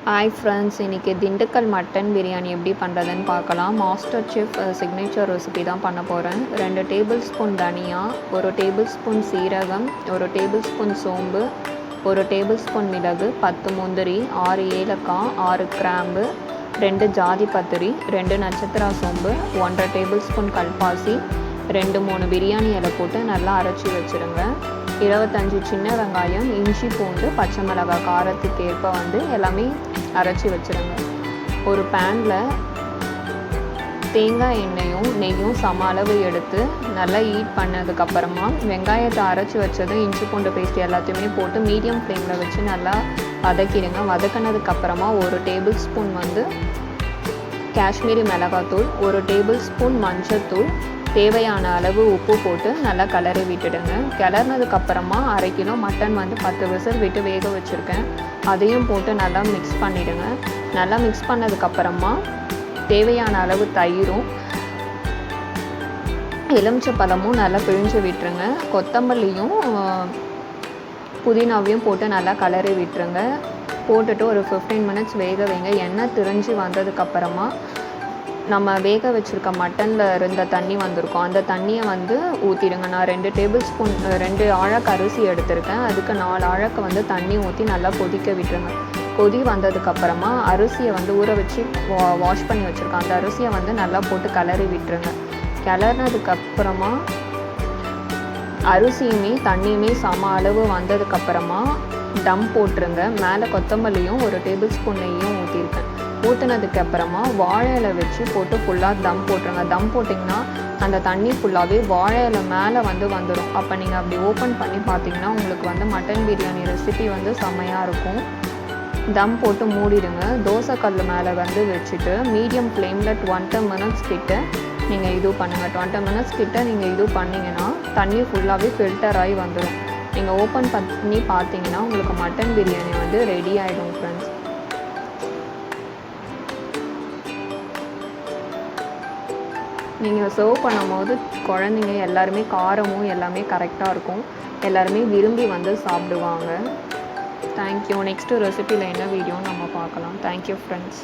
Hi friends, இன்றைக்கி Dindigul mutton biryani எப்படி பண்ணுறதுன்னு பார்க்கலாம். மாஸ்டர் செஃப் சிக்னேச்சர் ரெசிபி தான் பண்ண போகிறேன். 2 டேபிள் ஸ்பூன் தனியா, 1 டேபிள் ஸ்பூன் சீரகம், 1 டேபிள் ஸ்பூன் சோம்பு, 1 டேபிள் ஸ்பூன் மிளகு, 10 முந்திரி, 6 ஏலக்காய், 6 கிராம்பு, 2 ஜாதி பத்திரி, 2 நட்சத்திரா சோம்பு, 1.5 டேபிள் ஸ்பூன் கல்பாசி, 2-3 பிரியாணி இலை போட்டு நல்லா அரைச்சி வச்சுருங்க. 25 சின்ன வெங்காயம், இஞ்சி பூண்டு, பச்சை மிளகாய் காரத்துக்கு ஏற்ப எல்லாமே அரைச்சி வச்சுருங்க. ஒரு பேனில் தேங்காய் எண்ணெயும் நெய்யும் சம அளவு எடுத்து நல்லா ஹீட் பண்ணதுக்கப்புறமா வெங்காயத்தை அரைச்சி வச்சதும் இஞ்சி பூண்டு பேஸ்ட் எல்லாத்தையுமே போட்டு மீடியம் ஃப்ளேமில் வச்சு நல்லா வதக்கிடுங்க. வதக்கினதுக்கப்புறமா 1 டேபிள் ஸ்பூன் காஷ்மீரி மிளகாத்தூள், 1 டேபிள் ஸ்பூன் மஞ்சத்தூள், தேவையான அளவு உப்பு போட்டு நல்லா கிளறி விட்டுடுங்க. கிளறினதுக்கப்புறமா 1/2 கிலோ மட்டன் 10 விசில் விட்டு வேக வச்சுருக்கேன். அதையும் போட்டு நல்லா மிக்ஸ் பண்ணிவிடுங்க. நல்லா மிக்ஸ் பண்ணதுக்கப்புறமா தேவையான அளவு தயிரும் எலுமிச்சை பழமும் நல்லா பிழிஞ்சு விட்டுருங்க. கொத்தமல்லியும் புதினாவையும் போட்டு நல்லா கிளறி விட்டுருங்க. போட்டுட்டு ஒரு 15 மினிட்ஸ் வேக வைங்க. எண்ணெய் திரிஞ்சு வந்ததுக்கப்புறமா நம்ம வேக வச்சுருக்க மட்டனில் இருந்த தண்ணி வந்திருக்கும், அந்த தண்ணியை ஊற்றிடுங்க. நான் 2 டேபிள் ஸ்பூன் 2 ஆழக்கு அரிசி எடுத்திருக்கேன். அதுக்கு 4 ஆழக்கு தண்ணி ஊற்றி நல்லா கொதிக்க விட்டுருங்க. கொதி வந்ததுக்கப்புறமா அரிசியை ஊற வச்சு வாஷ் பண்ணி வச்சுருக்கேன். அந்த அரிசியை நல்லா போட்டு கிளறி விட்டுருங்க. கிளறினதுக்கப்புறமா அரிசியுமே தண்ணியுமே சம அளவு வந்ததுக்கப்புறமா தம் போட்டுருங்க. மேலே கொத்தமல்லியும் 1 டேபிள் ஸ்பூன் நெய்யும் ஊற்றிருக்கேன். ஊற்றினதுக்கப்புறமா வாழை இலை வச்சு போட்டு ஃபுல்லாக தம் போட்டுருங்க. தம் போட்டிங்கன்னா அந்த தண்ணி ஃபுல்லாகவே வாழை இலை மேலே வந்துடும். அப்போ நீங்கள் அப்படி ஓப்பன் பண்ணி பார்த்தீங்கன்னா உங்களுக்கு மட்டன் பிரியாணி ரெசிபி செம்மையாக இருக்கும். தம் போட்டு மூடிடுங்க. தோசைக்கல் மேலே வச்சுட்டு மீடியம் ஃப்ளேமில் 20 மினிட்ஸ் கிட்ட நீங்கள் இது பண்ணுங்கள். 20 மினிட்ஸ் கிட்ட நீங்கள் இது பண்ணிங்கன்னா தண்ணி ஃபுல்லாகவே ஃபில்டர் ஆகி வந்துடும். நீங்கள் ஓப்பன் பண்ணி பார்த்தீங்கன்னா உங்களுக்கு மட்டன் பிரியாணி ரெடி ஆகிடும் ஃப்ரெண்ட்ஸ். நீங்கள் சர்வ் பண்ணும்போது குழந்தைங்க எல்லாருமே காரமும் எல்லாமே கரெக்டாக இருக்கும். எல்லாருமே விரும்பி சாப்பிடுவாங்க. தேங்க்யூ. நெக்ஸ்ட்டு ரெசிபியில் என்ன வீடியோன்னு நம்ம பார்க்கலாம். Thank you friends.